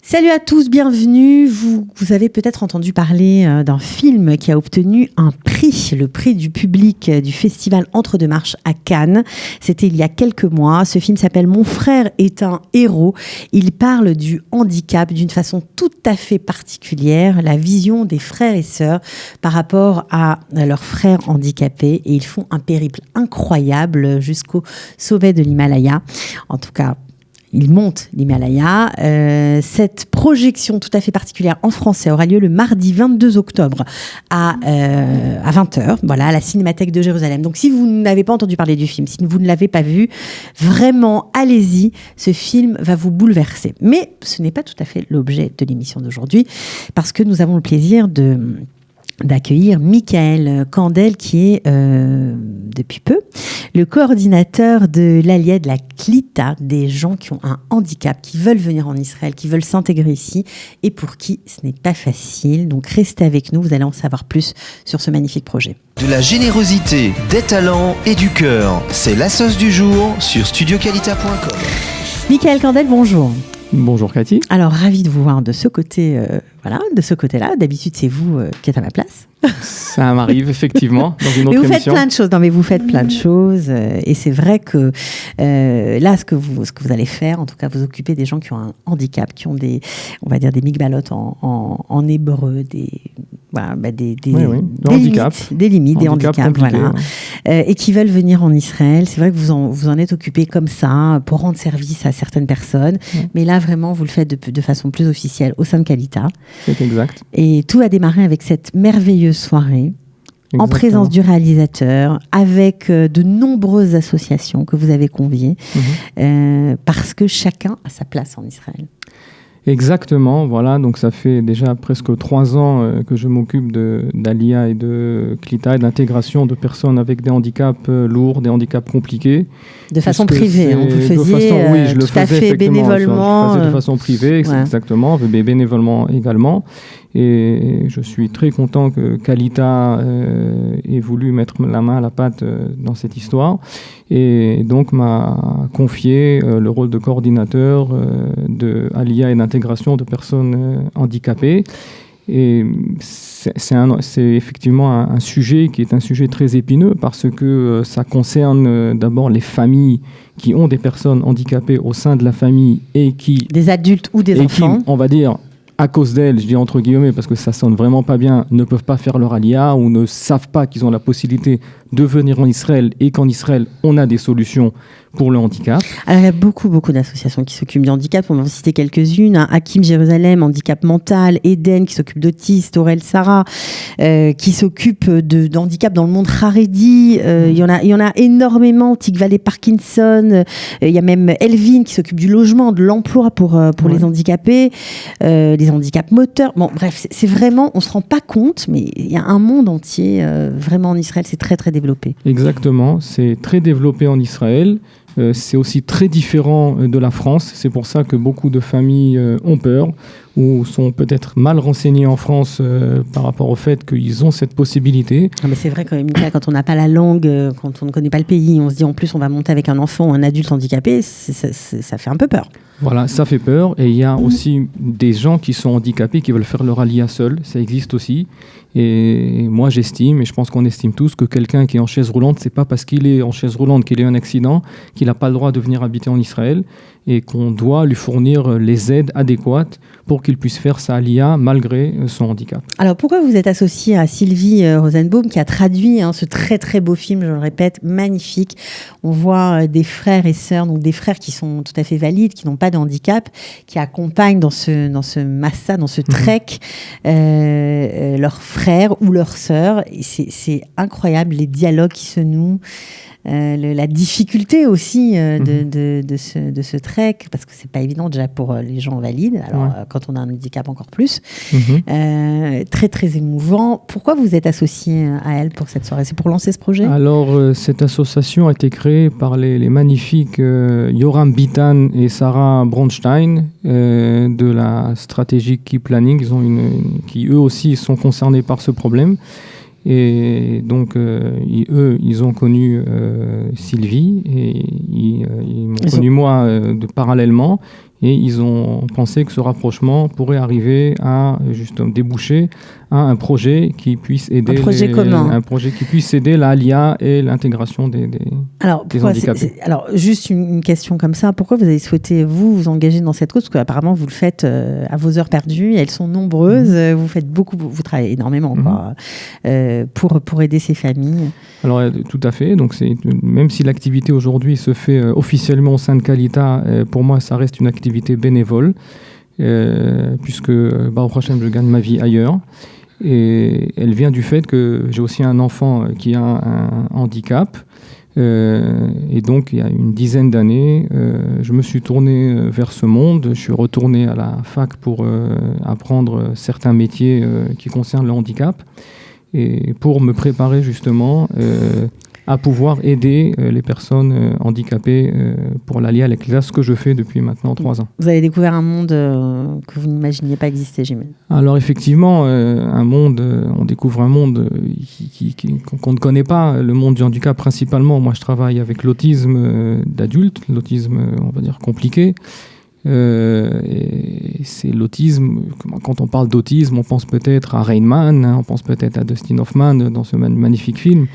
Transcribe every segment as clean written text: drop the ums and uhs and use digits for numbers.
Salut à tous, bienvenue. Vous avez peut-être entendu parler d'un film qui a obtenu un prix, le prix du public du festival Entre deux marches à Cannes. C'était il y a quelques mois. Ce film s'appelle Mon frère est un héros. Il parle du handicap d'une façon tout à fait particulière, la vision des frères et sœurs par rapport à leurs frères handicapés. Et ils font un périple incroyable jusqu'au sommet de l'Himalaya. En tout cas, il monte l'Himalaya. Cette projection tout à fait particulière en français aura lieu le mardi 22 octobre à 20h, voilà, à la Cinémathèque de Jérusalem. Donc si vous n'avez pas entendu parler du film, si vous ne l'avez pas vu, vraiment, allez-y, ce film va vous bouleverser. Mais ce n'est pas tout à fait l'objet de l'émission d'aujourd'hui, parce que nous avons le plaisir d'accueillir Michael Kandel, qui est depuis peu le coordinateur de l'Aliyah de la Klita, des gens qui ont un handicap, qui veulent venir en Israël, qui veulent s'intégrer ici et pour qui ce n'est pas facile. Donc restez avec nous, vous allez en savoir plus sur ce magnifique projet. De la générosité, des talents et du cœur, c'est la sauce du jour sur studioqualita.com. Michael Kandel, bonjour. Bonjour Cathy. Alors, ravi de vous voir de ce côté, de ce côté-là. D'habitude, c'est vous qui êtes à ma place. Ça m'arrive effectivement dans une autre mais vous émission. faites plein de choses. Non, mais vous faites plein de choses. Et c'est vrai que là, ce que vous allez faire, en tout cas, vous occupez des gens qui ont un handicap, qui ont des migbalot en hébreu, des handicaps, des handicaps, voilà, et qui veulent venir en Israël. C'est vrai que vous en êtes occupé comme ça pour rendre service à certaines personnes. Mais là, vraiment, vous le faites de façon plus officielle au sein de Kalita. C'est exact. Et tout a démarré avec cette merveilleuse soirée. Exactement. En présence du réalisateur, avec de nombreuses associations que vous avez conviées, parce que chacun a sa place en Israël. Exactement, voilà, donc ça fait déjà presque 3 ans que je m'occupe d'Aliyah et de Klita et d'intégration de personnes avec des handicaps lourds, des handicaps compliqués. De façon privée, vous le faisiez tout à fait bénévolement. Je le faisais de façon privée, exactement, bénévolement également. Et je suis très content que Kalita ait voulu mettre la main à la pâte dans cette histoire et donc m'a confié le rôle de coordinateur de Aliyah et d'intégration de personnes handicapées. Et c'est effectivement un sujet qui est un sujet très épineux parce que ça concerne d'abord les familles qui ont des personnes handicapées au sein de la famille et qui... Des adultes ou des enfants. Qui, on va dire... à cause d'elles, je dis entre guillemets parce que ça sonne vraiment pas bien, ne peuvent pas faire leur aliyah ou ne savent pas qu'ils ont la possibilité de venir en Israël et qu'en Israël, on a des solutions pour le handicap. Alors, il y a beaucoup d'associations qui s'occupent du handicap. On va en citer quelques-unes. Hakim Jérusalem, handicap mental. Eden, qui s'occupe d'autistes. Aurel Sarah, qui s'occupe d'handicap dans le monde haredi. Il y en a énormément. Tikva les Parkinson. Il y a même Elvin, qui s'occupe du logement, de l'emploi pour les handicapés. Les handicaps moteurs. Bon, bref, c'est vraiment... On ne se rend pas compte, mais il y a un monde entier, vraiment en Israël. C'est très, très développé. Exactement. C'est très développé en Israël. C'est aussi très différent de la France. C'est pour ça que beaucoup de familles ont peur ou sont peut-être mal renseignées en France par rapport au fait qu'ils ont cette possibilité. Ah mais c'est vrai quand on n'a pas la langue, quand on ne connaît pas le pays, on se dit en plus on va monter avec un enfant ou un adulte handicapé, ça fait un peu peur. Voilà, ça fait peur. Et il y a aussi des gens qui sont handicapés qui veulent faire leur aliyah seuls. Ça existe aussi. Et moi, j'estime, et je pense qu'on estime tous, que quelqu'un qui est en chaise roulante, c'est pas parce qu'il est en chaise roulante qu'il a eu un accident qu'il n'a pas le droit de venir habiter en Israël et qu'on doit lui fournir les aides adéquates pour qu'il puisse faire sa aliyah malgré son handicap. Alors, pourquoi vous êtes associé à Sylvie Rosenbaum qui a traduit ce très très beau film, je le répète, magnifique. On voit des frères et sœurs, donc des frères qui sont tout à fait valides, qui n'ont pas de handicap, qui accompagnent dans ce massa, dans ce trek, leurs frères ou leurs sœurs. Et c'est incroyable, les dialogues qui se nouent. La difficulté aussi de ce trek, parce que c'est pas évident déjà pour les gens valides, alors quand on a un handicap encore plus, très très émouvant. Pourquoi vous êtes associé à elle pour cette soirée? C'est pour lancer ce projet? Alors cette association a été créée par les magnifiques Yoram Bitan et Sarah Bronstein de la Strategic Key Planning, qui eux aussi sont concernés par ce problème. Et donc, ils ont connu Sylvie et ils m'ont connu moi parallèlement. Et ils ont pensé que ce rapprochement pourrait arriver à justement déboucher à un projet qui puisse aider un projet qui puisse aider la LIA et l'intégration des handicapés. Alors, juste une question comme ça. Pourquoi vous avez souhaité vous engager dans cette cause? Parce qu'apparemment, vous le faites à vos heures perdues. Elles sont nombreuses. Vous faites beaucoup, vous travaillez énormément pour aider ces familles. Alors, tout à fait. Donc, même si l'activité aujourd'hui se fait officiellement au sein de Qualita, pour moi, ça reste une activité bénévole, puisque au prochain, je gagne ma vie ailleurs. Et elle vient du fait que j'ai aussi un enfant qui a un handicap. Et donc, il y a une dizaine d'années, je me suis tourné vers ce monde. Je suis retourné à la fac pour apprendre certains métiers qui concernent le handicap et pour me préparer justement à pouvoir aider les personnes handicapées pour l'ALIA à l'ECLA, ce que je fais depuis maintenant 3 ans. Vous avez découvert un monde que vous n'imaginiez pas exister, j'imagine. Alors effectivement, on découvre un monde qu'on ne connaît pas, le monde du handicap principalement. Moi, je travaille avec l'autisme d'adultes, l'autisme, on va dire, compliqué. Et c'est l'autisme. Quand on parle d'autisme, on pense peut-être à Rain Man, on pense peut-être à Dustin Hoffman dans ce magnifique film.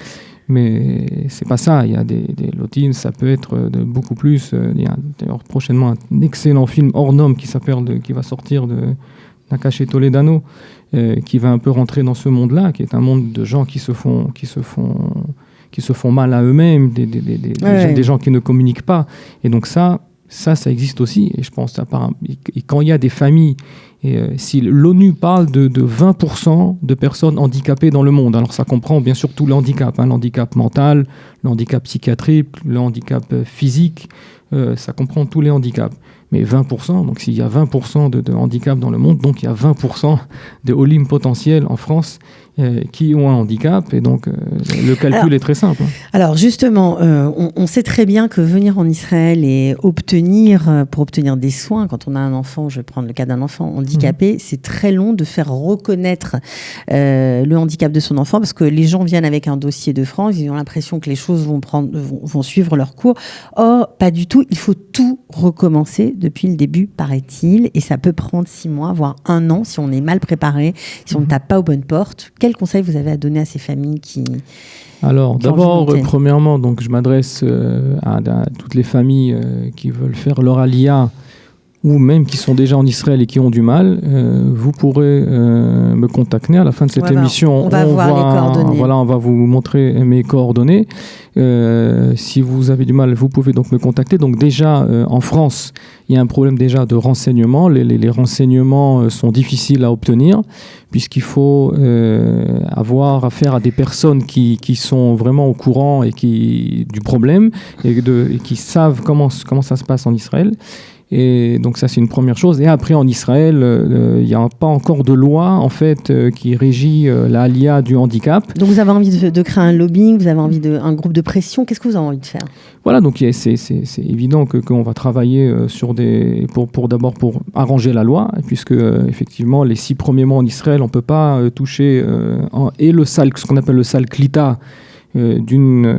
Mais c'est pas ça. Il y a l'autisme, ça peut être beaucoup plus. Il y a d'ailleurs prochainement un excellent film hors norme qui va sortir de Nakache Toledano, qui va un peu rentrer dans ce monde-là, qui est un monde de gens qui se font mal à eux-mêmes, des gens qui ne communiquent pas. Et donc ça existe aussi. Et je pense et quand il y a des familles. Et si l'ONU parle de 20% de personnes handicapées dans le monde, alors ça comprend bien sûr tout le handicap, le handicap mental, le handicap psychiatrique, le handicap physique, ça comprend tous les handicaps. Mais 20%, donc s'il y a 20% de handicap dans le monde, donc il y a 20% de Olim potentiels en France qui ont un handicap. Et donc le calcul est très simple. Alors justement, on sait très bien que venir en Israël et pour obtenir des soins, quand on a un enfant, je vais prendre le cas d'un enfant handicapé, c'est très long de faire reconnaître le handicap de son enfant, parce que les gens viennent avec un dossier de France, ils ont l'impression que les choses vont suivre leur cours. Or, pas du tout, il faut tout recommencer depuis le début, paraît-il, et ça peut prendre 6 mois, voire 1 an, si on est mal préparé, si on ne tape pas aux bonnes portes. Quels conseils vous avez à donner à ces familles qui... Alors, d'abord, premièrement, donc, je m'adresse à toutes les familles qui veulent faire leur ALIA ou même qui sont déjà en Israël et qui ont du mal. Vous pourrez me contacter à la fin de cette émission. On va voir les coordonnées. Voilà, on va vous montrer mes coordonnées. Si vous avez du mal, vous pouvez donc me contacter. Donc déjà, en France, il y a un problème déjà de renseignement. Les renseignements sont difficiles à obtenir puisqu'il faut avoir affaire à des personnes qui sont vraiment au courant du problème et qui savent comment ça se passe en Israël. Et donc ça, c'est une première chose. Et après, en Israël, il n'y a pas encore de loi en fait qui régit la ALIA du handicap. Donc vous avez envie de créer un lobbying, vous avez envie d'un groupe de pression. Qu'est-ce que vous avez envie de faire ? Voilà, donc c'est évident qu'on va travailler d'abord pour arranger la loi, puisque effectivement, les 6 premiers mois en Israël, on ne peut pas toucher ce qu'on appelle le sal klita, d'une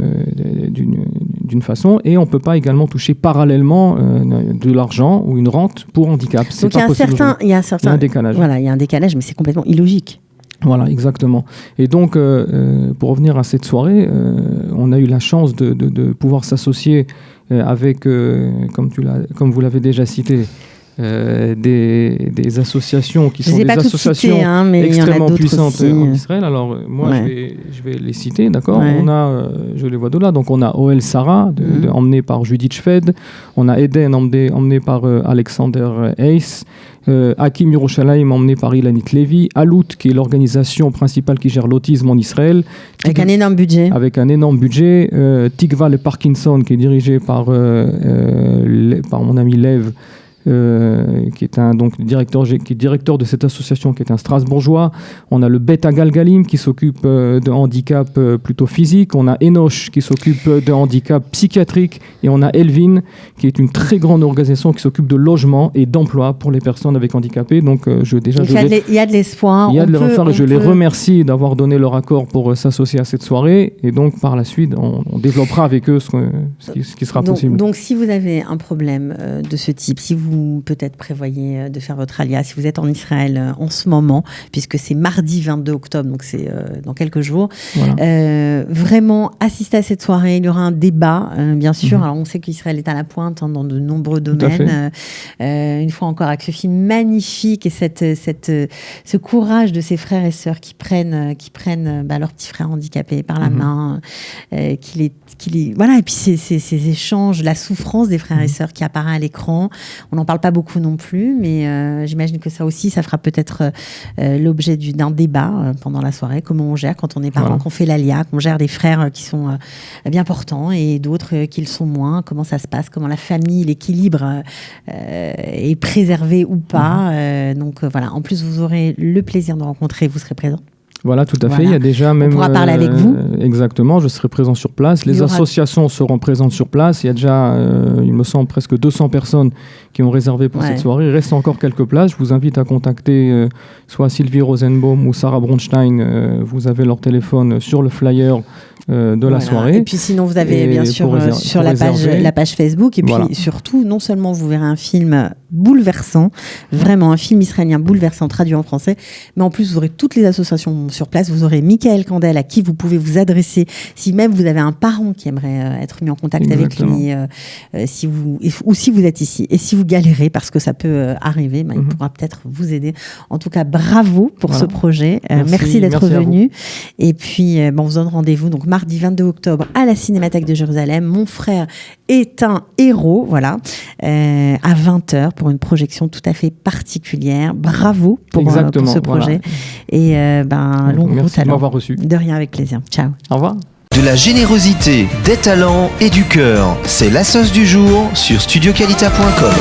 façon, et on ne peut pas également toucher parallèlement de l'argent ou une rente pour handicap. Donc il y a un décalage. Voilà, il y a un décalage, mais c'est complètement illogique. Voilà, exactement. Et donc, pour revenir à cette soirée, on a eu la chance de pouvoir s'associer avec, comme vous l'avez déjà cité, des associations qui sont des associations extrêmement puissantes en Israël. Alors moi, je vais les citer, d'accord. On a, je les vois de là, donc on a OL Sarah, emmené par Judith Shved, on a Eden emmené par Alexander Hayes, Hakim Yerushalayim emmené par Ilanit Levy, Alut qui est l'organisation principale qui gère l'autisme en Israël. Avec un énorme budget. Tikva le Parkinson qui est dirigé par mon ami Lev, qui est directeur de cette association, qui est un Strasbourgeois. On a le Beta Galgalim qui s'occupe de handicap plutôt physique. On a Enoch qui s'occupe de handicap psychiatrique. Et on a Elvin qui est une très grande organisation qui s'occupe de logement et d'emploi pour les personnes avec handicapés. Donc, il y a de l'espoir. Il y a de l'espoir et je les remercie d'avoir donné leur accord pour s'associer à cette soirée. Et donc, par la suite, on développera avec eux ce qui sera possible. Donc, si vous avez un problème de ce type, si vous vous peut-être prévoyez de faire votre alia, si vous êtes en Israël en ce moment, puisque c'est mardi 22 octobre, donc c'est dans quelques jours. Voilà. Vraiment, assistez à cette soirée. Il y aura un débat, bien sûr. Alors, on sait qu'Israël est à la pointe dans de nombreux domaines. Une fois encore, avec ce film magnifique et ce courage de ces frères et sœurs qui prennent leur petit frère handicapé par la main, voilà. Et puis ces échanges, la souffrance des frères et sœurs qui apparaît à l'écran. On n'en parle pas beaucoup non plus, mais j'imagine que ça aussi, ça fera peut-être l'objet d'un débat pendant la soirée. Comment on gère quand on est parent, qu'on fait l'alia, qu'on gère des frères qui sont bien portants et d'autres qui le sont moins. Comment ça se passe, comment la famille, l'équilibre est préservé ou pas. Donc voilà, en plus vous aurez le plaisir de rencontrer, vous serez présent. Voilà, tout à fait. Il y a déjà même... On pourra parler avec vous. Exactement, je serai présent sur place. Les associations seront présentes sur place. Il y a déjà, il me semble, presque 200 personnes qui ont réservé pour cette soirée. Il reste encore quelques places. Je vous invite à contacter soit Sylvie Rosenbaum ou Sarah Bronstein. Vous avez leur téléphone sur le flyer de la soirée. Et puis sinon, vous avez bien sûr sur la page Facebook. Et puis surtout, non seulement vous verrez un film bouleversant, vraiment un film israélien bouleversant traduit en français, mais en plus vous aurez toutes les associations sur place. Vous aurez Michael Kandel à qui vous pouvez vous adresser si même vous avez un parent qui aimerait être mis en contact avec lui, si vous êtes ici. Et si vous galérez, parce que ça peut arriver, il pourra peut-être vous aider. En tout cas, bravo pour ce projet. Merci d'être venu. Et puis, on vous donne rendez-vous donc mardi 22 octobre à la Cinémathèque de Jérusalem. Mon frère est un héros, voilà, à 20h pour une projection tout à fait particulière. Bravo pour ce projet. Et longue route alors. M'avoir reçu. De rien, avec plaisir. Ciao. Au revoir. De la générosité, des talents et du cœur. C'est la sauce du jour sur studioqualita.com.